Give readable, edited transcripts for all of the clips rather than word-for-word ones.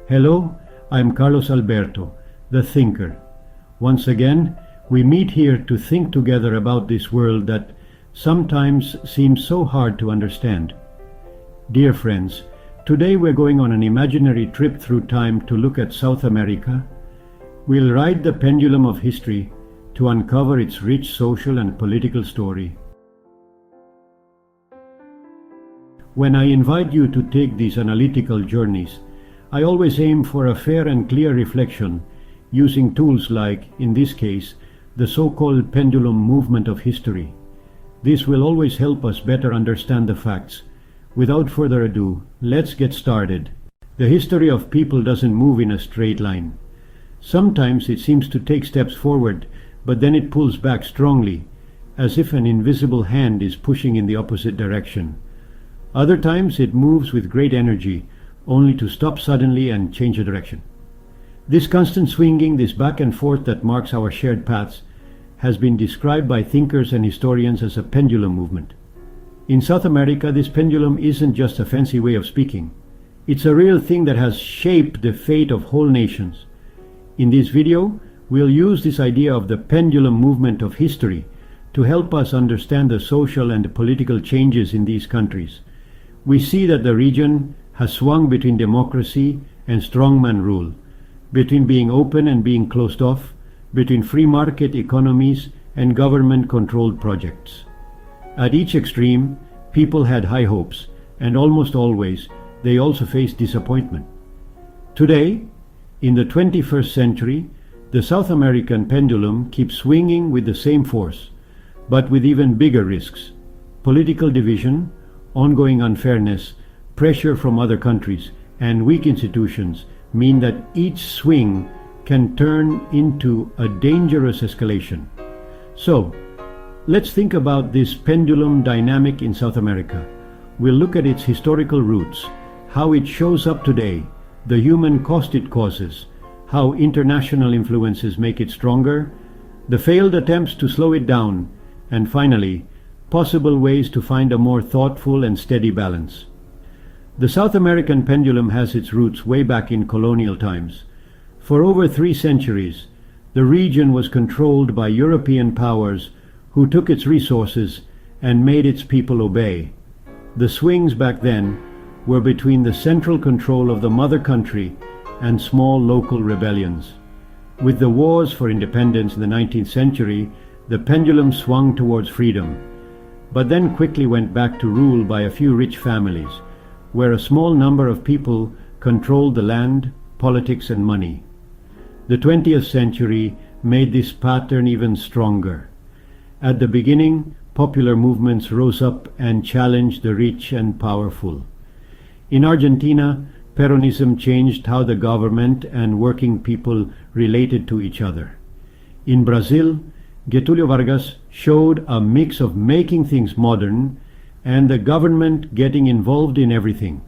Hello, I'm Carlos Alberto, the thinker. Once again, we meet here to think together about this world that sometimes seems so hard to understand. Dear friends, today we're going on an imaginary trip through time to look at South America. We'll ride the pendulum of history to uncover its rich social and political story. When I invite you to take these analytical journeys, I always aim for a fair and clear reflection using tools like, in this case, the so-called pendulum movement of history. This will always help us better understand the facts. Without further ado, let's get started. The history of people doesn't move in a straight line. Sometimes it seems to take steps forward, but then it pulls back strongly, as if an invisible hand is pushing in the opposite direction. Other times it moves with great energy, only to stop suddenly and change the direction. This constant swinging, this back and forth that marks our shared paths, has been described by thinkers and historians as a pendulum movement. In South America, this pendulum isn't just a fancy way of speaking. It's a real thing that has shaped the fate of whole nations. In this video, we'll use this idea of the pendulum movement of history to help us understand the social and political changes in these countries. We see that the region has swung between democracy and strongman rule, between being open and being closed off, between free market economies and government-controlled projects. At each extreme, people had high hopes, and almost always they also faced disappointment. Today, in the 21st century, the South American pendulum keeps swinging with the same force, but with even bigger risks. Political division, ongoing unfairness, pressure from other countries, and weak institutions mean that each swing can turn into a dangerous escalation. So, let's think about this pendulum dynamic in South America. We'll look at its historical roots, how it shows up today, the human cost it causes, how international influences make it stronger, the failed attempts to slow it down, and finally, possible ways to find a more thoughtful and steady balance. The South American pendulum has its roots way back in colonial times. For over 3 centuries, the region was controlled by European powers who took its resources and made its people obey. The swings back then were between the central control of the mother country and small local rebellions. With the wars for independence in the 19th century, the pendulum swung towards freedom, but then quickly went back to rule by a few rich families, where a small number of people controlled the land, politics, and money. The 20th century made this pattern even stronger. At the beginning, popular movements rose up and challenged the rich and powerful. In Argentina, Peronism changed how the government and working people related to each other. In Brazil, Getulio Vargas showed a mix of making things modern and the government getting involved in everything.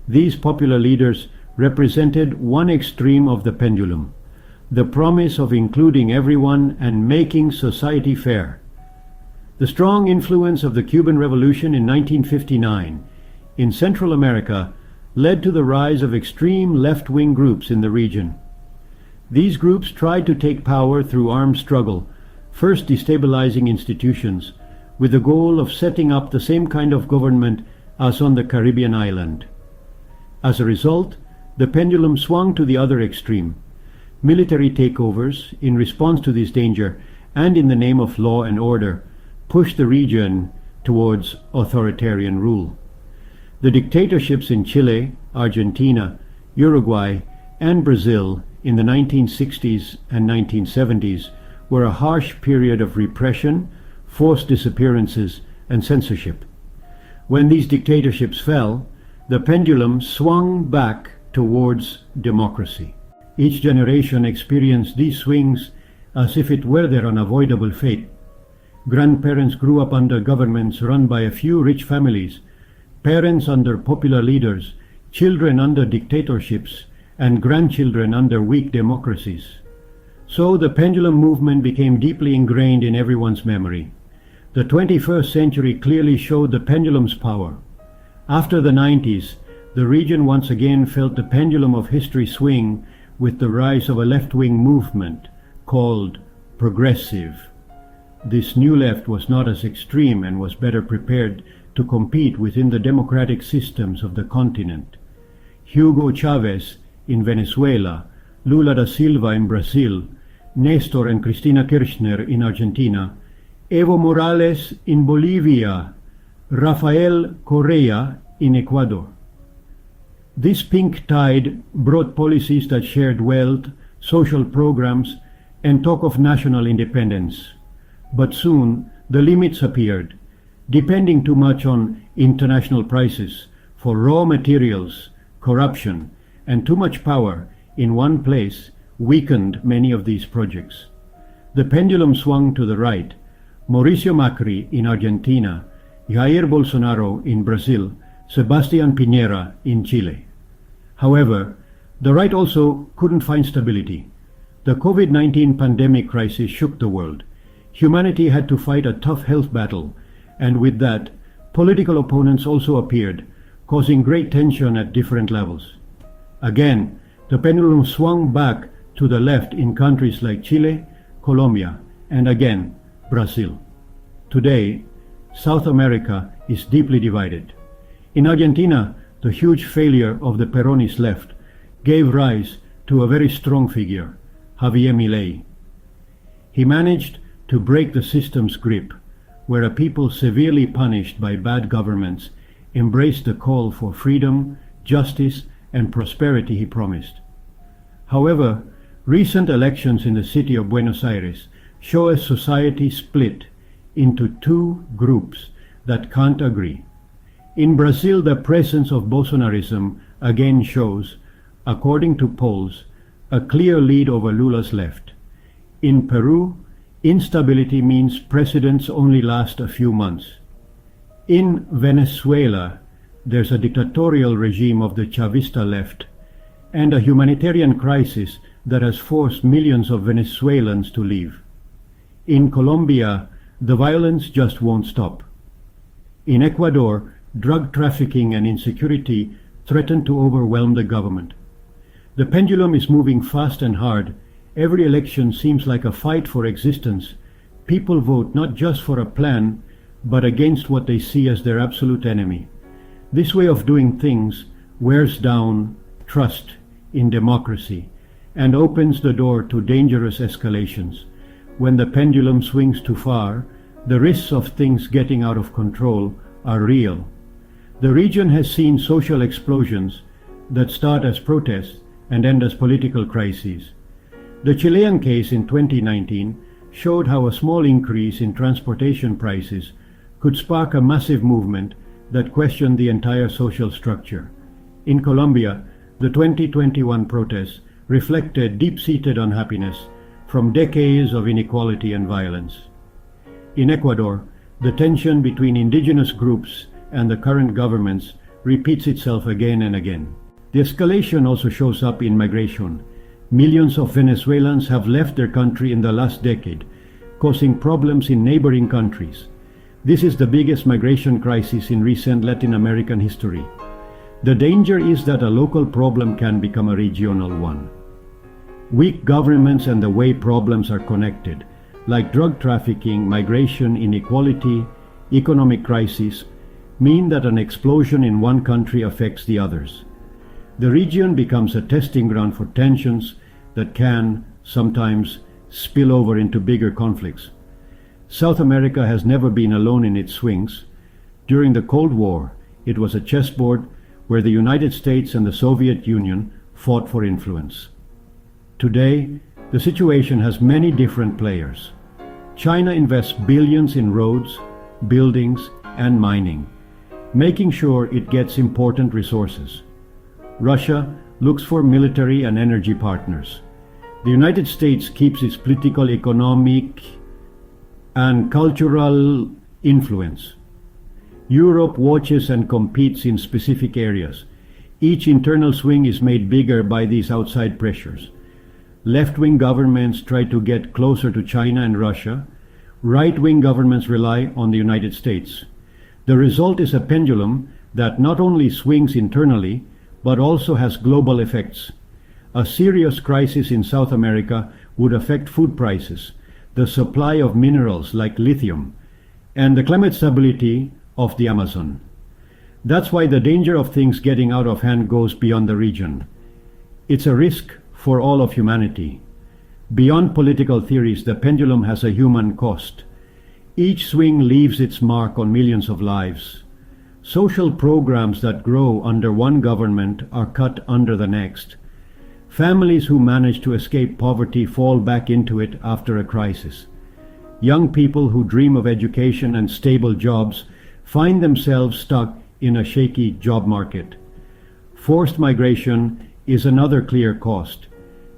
These popular leaders represented one extreme of the pendulum, the promise of including everyone and making society fair. The strong influence of the Cuban Revolution in 1959 in Central America led to the rise of extreme left-wing groups in the region. These groups tried to take power through armed struggle, first destabilizing institutions, with the goal of setting up the same kind of government as on the Caribbean island. As a result, the pendulum swung to the other extreme. Military takeovers, in response to this danger and in the name of law and order, pushed the region towards authoritarian rule. The dictatorships in Chile, Argentina, Uruguay, and Brazil in the 1960s and 1970s were a harsh period of repression, forced disappearances, and censorship. When these dictatorships fell, the pendulum swung back towards democracy. Each generation experienced these swings as if it were their unavoidable fate. Grandparents grew up under governments run by a few rich families, parents under popular leaders, children under dictatorships, and grandchildren under weak democracies. So the pendulum movement became deeply ingrained in everyone's memory. The 21st century clearly showed the pendulum's power. After the 90s, the region once again felt the pendulum of history swing with the rise of a left-wing movement called progressive. This new left was not as extreme and was better prepared to compete within the democratic systems of the continent. Hugo Chavez in Venezuela, Lula da Silva in Brazil, Nestor and Cristina Kirchner in Argentina, Evo Morales in Bolivia, Rafael Correa in Ecuador. This pink tide brought policies that shared wealth, social programs, and talk of national independence. But soon the limits appeared. Depending too much on international prices for raw materials, corruption, and too much power in one place weakened many of these projects. The pendulum swung to the right. Mauricio Macri in Argentina, Jair Bolsonaro in Brazil, Sebastián Piñera in Chile. However, the right also couldn't find stability. The COVID-19 pandemic crisis shook the world. Humanity had to fight a tough health battle, and with that, political opponents also appeared, causing great tension at different levels. Again, the pendulum swung back to the left in countries like Chile, Colombia, and again, Brazil. Today, South America is deeply divided. In Argentina, the huge failure of the Peronist left gave rise to a very strong figure, Javier Milei. He managed to break the system's grip, where a people severely punished by bad governments embraced the call for freedom, justice, and prosperity he promised. However, recent elections in the city of Buenos Aires show a society split into two groups that can't agree. In Brazil, the presence of Bolsonarism again shows, according to polls, a clear lead over Lula's left. In Peru, instability means presidents only last a few months. In Venezuela, there's a dictatorial regime of the Chavista left and a humanitarian crisis that has forced millions of Venezuelans to leave. In Colombia, the violence just won't stop. In Ecuador, drug trafficking and insecurity threaten to overwhelm the government. The pendulum is moving fast and hard. Every election seems like a fight for existence. People vote not just for a plan, but against what they see as their absolute enemy. This way of doing things wears down trust in democracy and opens the door to dangerous escalations. When the pendulum swings too far, the risks of things getting out of control are real. The region has seen social explosions that start as protests and end as political crises. The Chilean case in 2019 showed how a small increase in transportation prices could spark a massive movement that questioned the entire social structure. In Colombia, the 2021 protests reflected deep-seated unhappiness from decades of inequality and violence. In Ecuador, the tension between indigenous groups and the current governments repeats itself again and again. The escalation also shows up in migration. Millions of Venezuelans have left their country in the last decade, causing problems in neighboring countries. This is the biggest migration crisis in recent Latin American history. The danger is that a local problem can become a regional one. Weak governments and the way problems are connected, like drug trafficking, migration, inequality, economic crisis, mean that an explosion in one country affects the others. The region becomes a testing ground for tensions that can, sometimes, spill over into bigger conflicts. South America has never been alone in its swings. During the Cold War, it was a chessboard where the United States and the Soviet Union fought for influence. Today, the situation has many different players. China invests billions in roads, buildings, and mining, making sure it gets important resources. Russia looks for military and energy partners. The United States keeps its political, economic, and cultural influence. Europe watches and competes in specific areas. Each internal swing is made bigger by these outside pressures. Left-wing governments try to get closer to China and Russia. Right-wing governments rely on the United States. The result is a pendulum that not only swings internally, but also has global effects. A serious crisis in South America would affect food prices, the supply of minerals like lithium, and the climate stability of the Amazon. That's why the danger of things getting out of hand goes beyond the region. It's a risk for all of humanity. Beyond political theories, the pendulum has a human cost. Each swing leaves its mark on millions of lives. Social programs that grow under one government are cut under the next. Families who manage to escape poverty fall back into it after a crisis. Young people who dream of education and stable jobs find themselves stuck in a shaky job market. Forced migration is another clear cost.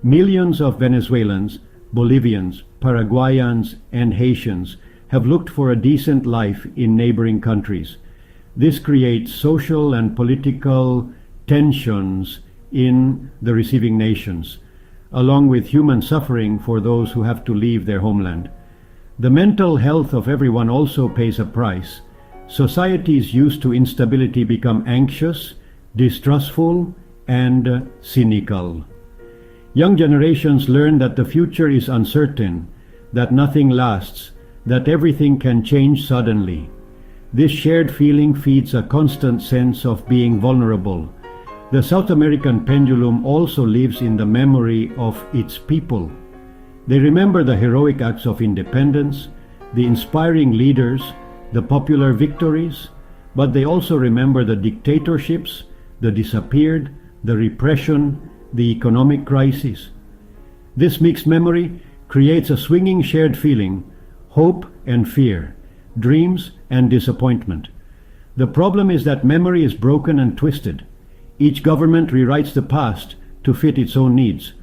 Millions of Venezuelans, Bolivians, Paraguayans, and Haitians have looked for a decent life in neighboring countries. This creates social and political tensions in the receiving nations, along with human suffering for those who have to leave their homeland. The mental health of everyone also pays a price. Societies used to instability become anxious, distrustful, and cynical. Young generations learn that the future is uncertain, that nothing lasts, that everything can change suddenly. This shared feeling feeds a constant sense of being vulnerable. The South American pendulum also lives in the memory of its people. They remember the heroic acts of independence, the inspiring leaders, the popular victories, but they also remember the dictatorships, the disappeared, the repression, the economic crisis. This mixed memory creates a swinging shared feeling, hope and fear, dreams and disappointment. The problem is that memory is broken and twisted. Each government rewrites the past to fit its own needs.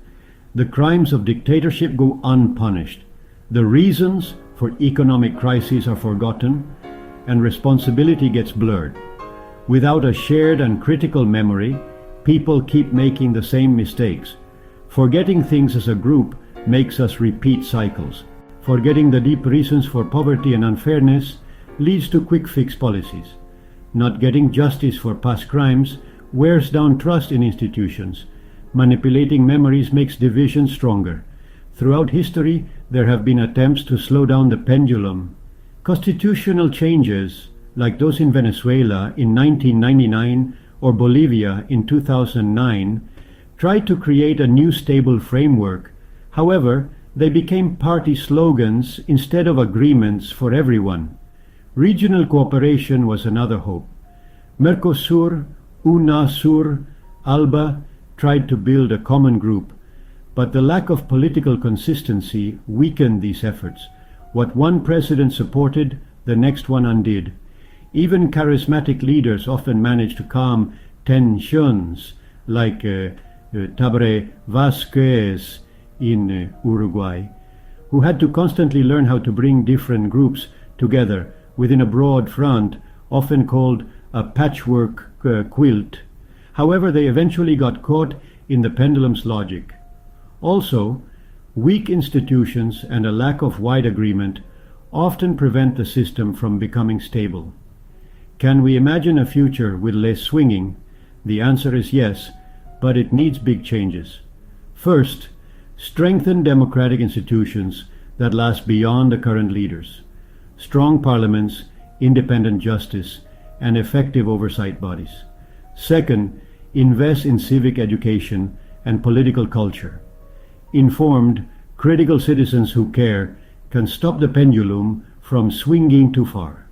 The crimes of dictatorship go unpunished. The reasons for economic crises are forgotten, and responsibility gets blurred. Without a shared and critical memory, people keep making the same mistakes. Forgetting things as a group makes us repeat cycles. Forgetting the deep reasons for poverty and unfairness leads to quick fix policies. Not getting justice for past crimes wears down trust in institutions. Manipulating memories makes division stronger. Throughout history, there have been attempts to slow down the pendulum. Constitutional changes, like those in Venezuela in 1999 or Bolivia in 2009, tried to create a new stable framework. However, they became party slogans instead of agreements for everyone. Regional cooperation was another hope. Mercosur, UNASUR, ALBA tried to build a common group, but the lack of political consistency weakened these efforts. What one president supported, the next one undid. Even charismatic leaders often manage to calm tensions, like Tabre Vázquez in Uruguay, who had to constantly learn how to bring different groups together within a broad front, often called a patchwork quilt. However, they eventually got caught in the pendulum's logic. Also, weak institutions and a lack of wide agreement often prevent the system from becoming stable. Can we imagine a future with less swinging? The answer is yes, but it needs big changes. First, strengthen democratic institutions that last beyond the current leaders. Strong parliaments, independent justice, and effective oversight bodies. Second, invest in civic education and political culture. Informed, critical citizens who care can stop the pendulum from swinging too far.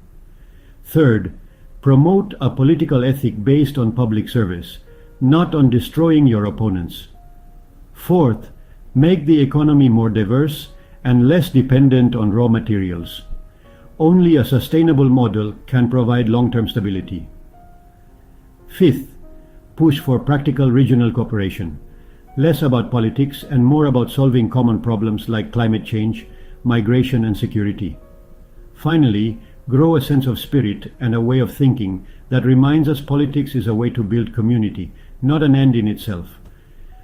Third, promote a political ethic based on public service, not on destroying your opponents. Fourth, make the economy more diverse and less dependent on raw materials. Only a sustainable model can provide long-term stability. Fifth, push for practical regional cooperation, less about politics and more about solving common problems like climate change, migration, and security. Finally, grow a sense of spirit and a way of thinking that reminds us politics is a way to build community, not an end in itself.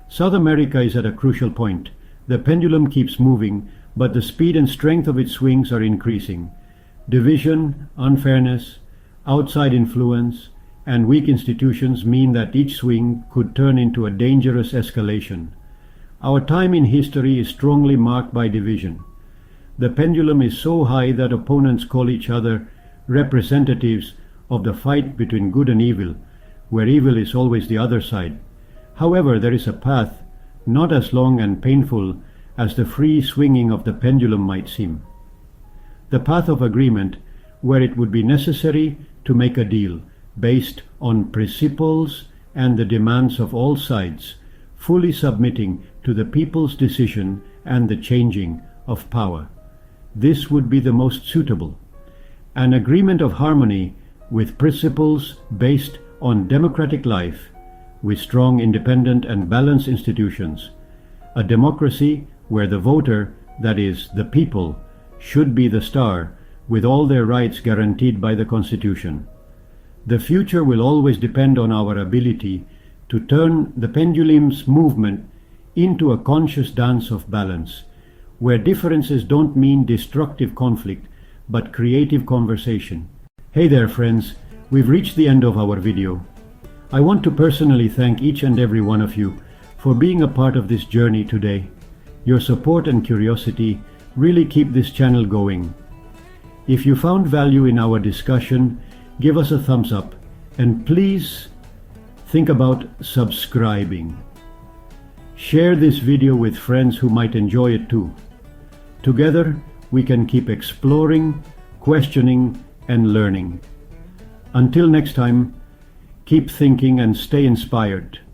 South America is at a crucial point. The pendulum keeps moving, but the speed and strength of its swings are increasing. Division, unfairness, outside influence, and weak institutions mean that each swing could turn into a dangerous escalation. Our time in history is strongly marked by division. The pendulum is so high that opponents call each other representatives of the fight between good and evil, where evil is always the other side. However, there is a path, not as long and painful as the free swinging of the pendulum might seem. The path of agreement, where it would be necessary to make a deal based on principles and the demands of all sides, fully submitting to the people's decision and the changing of power. This would be the most suitable. An agreement of harmony with principles based on democratic life, with strong, independent and balanced institutions. A democracy where the voter, that is, the people, should be the star, with all their rights guaranteed by the Constitution. The future will always depend on our ability to turn the pendulum's movement into a conscious dance of balance, where differences don't mean destructive conflict, but creative conversation. Hey there, friends, we've reached the end of our video. I want to personally thank each and every one of you for being a part of this journey today. Your support and curiosity really keep this channel going. If you found value in our discussion, give us a thumbs up, and please think about subscribing. Share this video with friends who might enjoy it too. Together, we can keep exploring, questioning, and learning. Until next time, keep thinking and stay inspired.